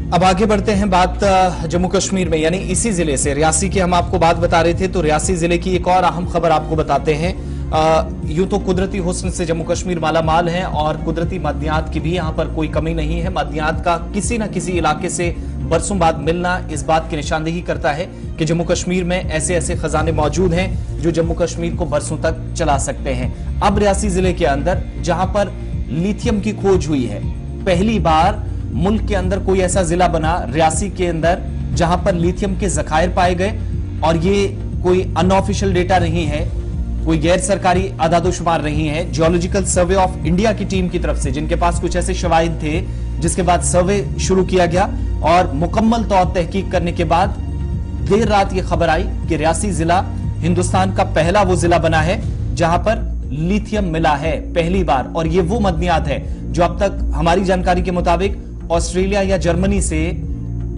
अब आगे बढ़ते हैं बात जम्मू कश्मीर में, यानी इसी जिले से, रियासी की हम आपको बात बता रहे थे, तो रियासी जिले की एक और अहम खबर आपको बताते हैं। यूं तो कुदरती हुस्न से जम्मू कश्मीर मालामाल है और कुदरती मादनियात की भी यहां पर कोई कमी नहीं है। मादनियात का किसी न किसी इलाके से बरसों बाद मिलना इस बात की निशानदेही करता है कि जम्मू कश्मीर में ऐसे ऐसे खजाने मौजूद हैं जो जम्मू कश्मीर को बरसों तक चला सकते हैं। अब रियासी जिले के अंदर जहां पर लिथियम की खोज हुई है, पहली बार मुल्क के अंदर कोई ऐसा जिला बना रियासी के अंदर जहां पर लिथियम के जखायर पाए गए, और ये कोई अनऑफिशियल डेटा नहीं है, कोई गैर सरकारी आदादोशुमार नहीं है। जियोलॉजिकल सर्वे ऑफ इंडिया की टीम की तरफ से, जिनके पास कुछ ऐसे शवाहिद थे, जिसके बाद सर्वे शुरू किया गया और मुकम्मल तौर तहकीक करने के बाद देर रात ये खबर आई कि रियासी जिला हिंदुस्तान का पहला वो जिला बना है जहां पर लिथियम मिला है पहली बार। और ये वो मदनियात है जो अब तक हमारी जानकारी के मुताबिक ऑस्ट्रेलिया या जर्मनी से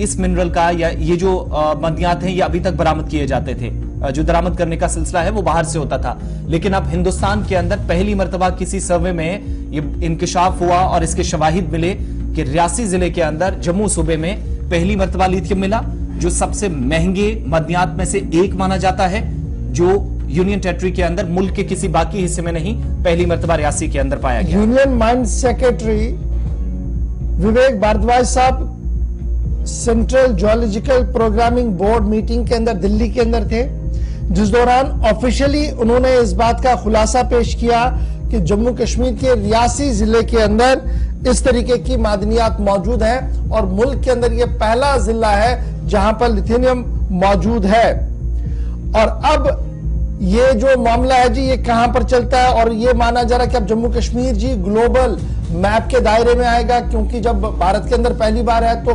इस मिनरल का, या ये जो मदनियात हैं, ये अभी तक बरामद किए जाते थे। जो दरामद करने का सिलसिला है वो बाहर से होता था, लेकिन अब हिंदुस्तान के अंदर पहली मर्तबा किसी सर्वे में ये इंकिशाफ हुआ और इसके शवाहिद मिले कि रियासी जिले के अंदर जम्मू सूबे में पहली मर्तबा लिथियम मिला, जो सबसे महंगे मदनियात में से एक माना जाता है, जो यूनियन टेरिटरी के अंदर, मुल्क के किसी बाकी हिस्से में नहीं, पहली मर्तबा रियासी के अंदर पाया गया। यूनियन माइंस सेक्रेटरी विवेक भारद्वाज साहब central geological programming board meeting के अंदर दिल्ली के अंदर थे, जिस दौरान ऑफिशियली उन्होंने इस बात का खुलासा पेश किया कि जम्मू कश्मीर के रियासी जिले के अंदर इस तरीके की मादनियात मौजूद हैं और मुल्क के अंदर यह पहला जिला है जहां पर लिथियम मौजूद है। और अब ये जो मामला है जी, ये कहां पर चलता है, और ये माना जा रहा है कि अब जम्मू कश्मीर जी ग्लोबल मैप के दायरे में आएगा, क्योंकि जब भारत के अंदर पहली बार है तो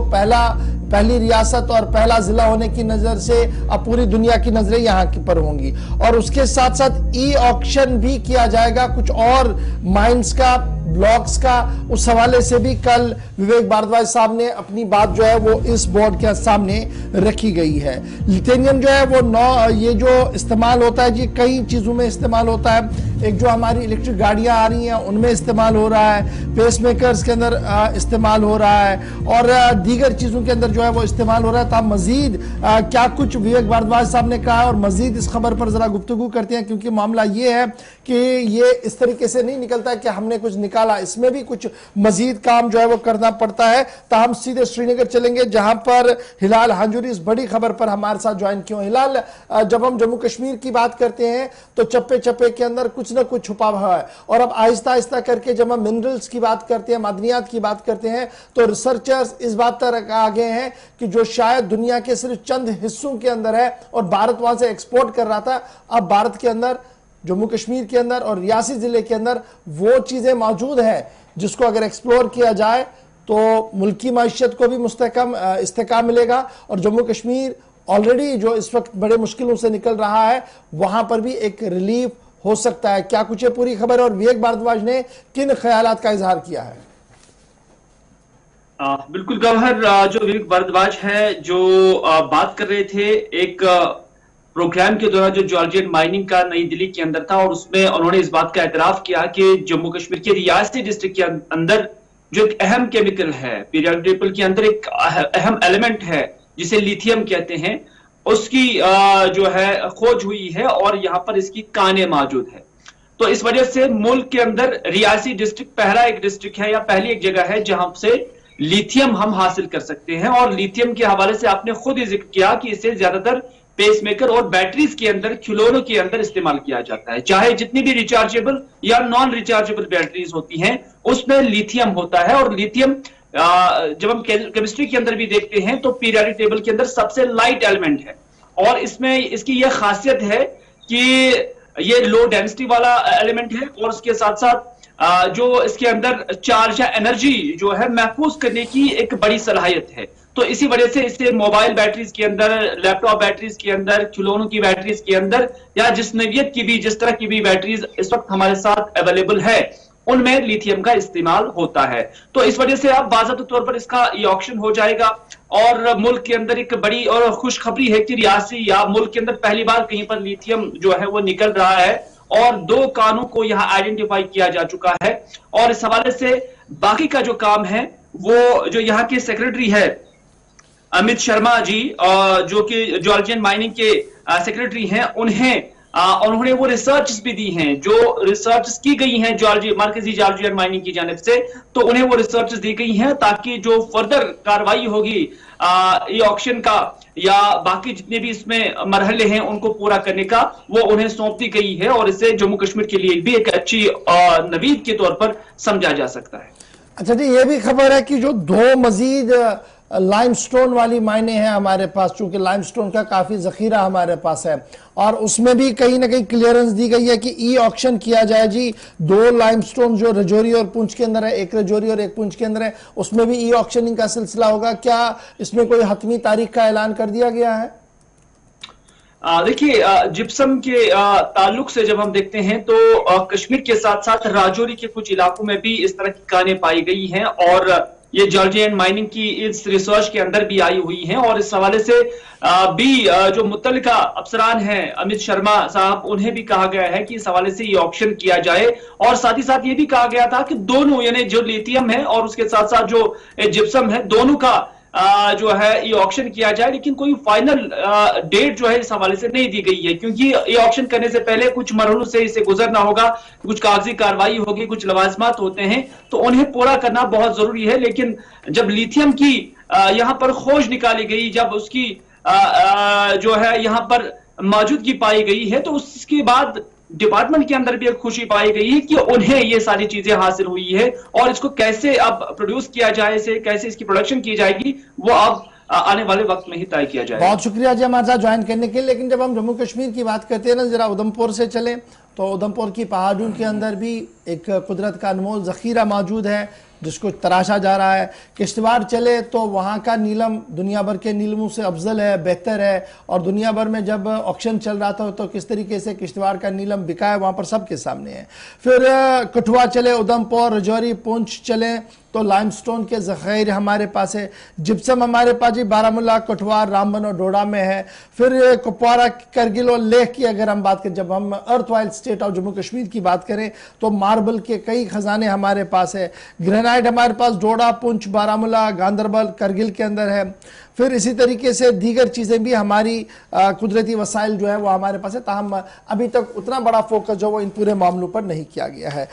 पहली रियासत और पहला जिला होने की नजर से अब पूरी दुनिया की नजरें यहां पर होंगी। और उसके साथ साथ ई ऑक्शन भी किया जाएगा कुछ और माइंस का, ब्लॉक्स का। उस हवाले से भी कल विवेक भारद्वाज साहब ने अपनी बात जो है वो इस बोर्ड के सामने रखी गई है। लिथियम जो है वो ये जो इस्तेमाल होता है जी, कई चीजों में इस्तेमाल होता है। एक जो हमारी इलेक्ट्रिक गाड़ियां आ रही हैं उनमें इस्तेमाल हो रहा है, पेसमेकर्स के अंदर इस्तेमाल हो रहा है, और दीगर चीजों के अंदर जो है वो इस्तेमाल हो रहा है। तो मजीद क्या कुछ विवेक भारद्वाज साहब ने कहा और मजीद इस खबर पर जरा गुफ्तगू करते हैं, क्योंकि मामला ये है कि ये इस तरीके से नहीं निकलता कि हमने कुछ निकाला, इसमें भी कुछ मजीद काम जो है वो करना पड़ता है। तो हम सीधे श्रीनगर चलेंगे, जहां पर हिलाल हांजुरी इस बड़ी खबर पर हमारे साथ ज्वाइन क्यों। हिलाल, जब हम जम्मू कश्मीर की बात करते हैं तो चप्पे चप्पे के अंदर कुछ ना कुछ छुपा हुआ है, और अब आहिस्ता आहिस्ता करके जब हम मिनरल्स की बात करते हैं, मादनियात की बात करते हैं, तो रिसर्चर्स इस बात तक आ गए हैं कि जो शायद दुनिया के सिर्फ चंद हिस्सों के अंदर है और भारत वहां से एक्सपोर्ट कर रहा था, अब भारत के अंदर, जम्मू कश्मीर के अंदर और रियासी जिले के अंदर वो चीजें मौजूद हैं जिसको अगर एक्सप्लोर किया जाए तो मुल्की माइशत को भी इस्तेकाम मिलेगा, और जम्मू कश्मीर ऑलरेडी जो इस वक्त बड़े मुश्किलों से निकल रहा है वहां पर भी एक रिलीफ हो सकता है। क्या कुछ है पूरी खबर, और विवेक भारद्वाज ने किन ख्यालात का इजहार किया है? बिल्कुल गौहर, जो विवेक भारद्वाज है जो बात कर रहे थे एक प्रोग्राम के दौरान जो जियोलॉजी एंड माइनिंग का नई दिल्ली के अंदर था, और उसमें उन्होंने इस बात का एतराफ किया कि जम्मू कश्मीर के रियासी डिस्ट्रिक्ट के अंदर जो एक अहम केमिकल है, पीरियोडिक टेबल के अंदर एक अहम एलिमेंट है जिसे लिथियम कहते हैं, उसकी जो है खोज हुई है और यहाँ पर इसकी कानें मौजूद है। तो इस वजह से मुल्क के अंदर रियासी डिस्ट्रिक्ट पहला एक डिस्ट्रिक्ट है या पहली एक जगह है जहां से लिथियम हम हासिल कर सकते हैं। और लिथियम के हवाले से आपने खुद ही जिक्र किया कि इसे ज्यादातर पेसमेकर और बैटरीज के अंदर, खिलौनों के अंदर इस्तेमाल किया जाता है। चाहे जितनी भी रिचार्जेबल या नॉन रिचार्जेबल बैटरीज होती हैं उसमें लिथियम होता है। और लिथियम जब हम केमिस्ट्री के अंदर भी देखते हैं तो पीरियोडिक टेबल के अंदर सबसे लाइट एलिमेंट है, और इसमें इसकी यह खासियत है कि ये लो डेंसिटी वाला एलिमेंट है, और उसके साथ साथ जो इसके अंदर चार्ज या एनर्जी जो है महफूज करने की एक बड़ी सलाहियत है। तो इसी वजह से इसे मोबाइल बैटरीज के अंदर, लैपटॉप बैटरीज के अंदर, खिलौनों की बैटरीज के अंदर, या जिस नवियत की भी, जिस तरह की भी बैटरीज इस वक्त हमारे साथ अवेलेबल है, उनमें लिथियम का इस्तेमाल होता है। तो इस वजह से अब बाज़ाब्ता तौर पर इसका ये ऑक्शन हो जाएगा, और मुल्क के अंदर एक बड़ी और खुशखबरी है कि रियासी या मुल्क के अंदर पहली बार कहीं पर लिथियम जो है वो निकल रहा है, और 2 कानों को यहाँ आइडेंटिफाई किया जा चुका है। और इस हवाले से बाकी का जो काम है वो जो यहाँ के सेक्रेटरी है अमित शर्मा जी, जो कि ज्वालजी एंड माइनिंग के सेक्रेटरी हैं, उन्होंने वो रिसर्च भी दी हैं, जो रिसर्च की गई हैं मरकजी ज्वालजी एंड माइनिंग की जानिब से, तो उन्हें वो रिसर्च दी गई हैं ताकि जो फर्दर कार्रवाई होगी ये ऑक्शन का या बाकी जितने भी इसमें मरहले हैं उनको पूरा करने का, वो उन्हें सौंप दी गई है और इसे जम्मू कश्मीर के लिए भी एक अच्छी नवीद के तौर पर समझा जा सकता है। अच्छा जी, ये भी खबर है कि जो 2 मजीद लाइमस्टोन वाली माइने हैं हमारे पास, चूंकि लाइमस्टोन का काफी जखीरा हमारे पास है, और उसमें भी कहीं ना कहीं क्लियरेंस दी गई है कि ई ऑक्शन किया जाए जी। 2 लाइमस्टोन जो रजौरी और पुंछ के अंदर है, एक रजौरी और एक पुंछ के अंदर है, उसमें भी ई ऑक्शनिंग का सिलसिला होगा। क्या इसमें कोई हतमी तारीख का ऐलान कर दिया गया है? देखिए, जिप्सम के ताल्लुक से जब हम देखते हैं तो कश्मीर के साथ साथ राजौरी के कुछ इलाकों में भी इस तरह की कानें पाई गई हैं और ये ज्वालजी एंड माइनिंग की इस रिसर्च के अंदर भी आई हुई हैं और इस हवाले से भी जो मुतल्लिका अफसरान हैं, अमित शर्मा साहब, उन्हें भी कहा गया है कि इस हवाले से ये ऑक्शन किया जाए और साथ ही साथ ये भी कहा गया था कि दोनों, यानी जो लिथियम है और उसके साथ साथ जो जिप्सम है, दोनों का जो है ये ऑक्शन किया जाए। लेकिन कोई फाइनल डेट जो है इस हवाले से नहीं दी गई है, क्योंकि ये ऑक्शन करने से पहले कुछ मरहलों से इसे गुजरना होगा, कुछ कागजी कार्रवाई होगी, कुछ लवाजमात होते हैं, तो उन्हें पूरा करना बहुत जरूरी है। लेकिन जब लिथियम की यहां पर खोज निकाली गई, जब उसकी जो है यहां पर मौजूदगी पाई गई है, तो उसके बाद डिपार्टमेंट के अंदर भी एक खुशी पाई गई है कि उन्हें ये सारी चीजें हासिल हुई है और इसको कैसे अब प्रोड्यूस किया जाए, इसे कैसे इसकी प्रोडक्शन की जाएगी, वो अब आने वाले वक्त में ही तय किया जाएगा। बहुत शुक्रिया जी हमारे साथ ज्वाइन करने के लिए। लेकिन जब हम जम्मू कश्मीर की बात करते हैं ना, जरा उधमपुर से चलें तो उधमपुर की पहाड़ियों के अंदर भी एक कुदरत का अनमोल जखीरा मौजूद है जिसको तराशा जा रहा है। किश्तवाड़ चले तो वहाँ का नीलम दुनिया भर के नीलमों से अफजल है, बेहतर है, और दुनिया भर में जब ऑक्शन चल रहा था तो किस तरीके से किश्तवाड़ का नीलम बिका है वहाँ पर सबके सामने है। फिर कठुआ चले, उधमपुर, रजौरी, पुंछ चले तो लाइमस्टोन के ज़ख़ीर हमारे पास है, जिप्सम हमारे पास जी बारामूला, कठुआ, रामबन और डोडा में है। फिर कुपवारा, करगिल और लेह की अगर हम बात करें, जब हम erstwhile state of Jammu Kashmir की बात करें तो मार्बल के कई खजाने हमारे पास है। ग्रेनाइट हमारे पास डोडा, पुंछ, बारामूला, गांदरबल, करगिल के अंदर है। फिर इसी तरीके से दीगर चीज़ें भी हमारी कुदरती वसाइल जो है वो हमारे पास है, ताहम अभी तक उतना बड़ा फोकस जो वो इन पूरे मामलों पर नहीं किया गया है।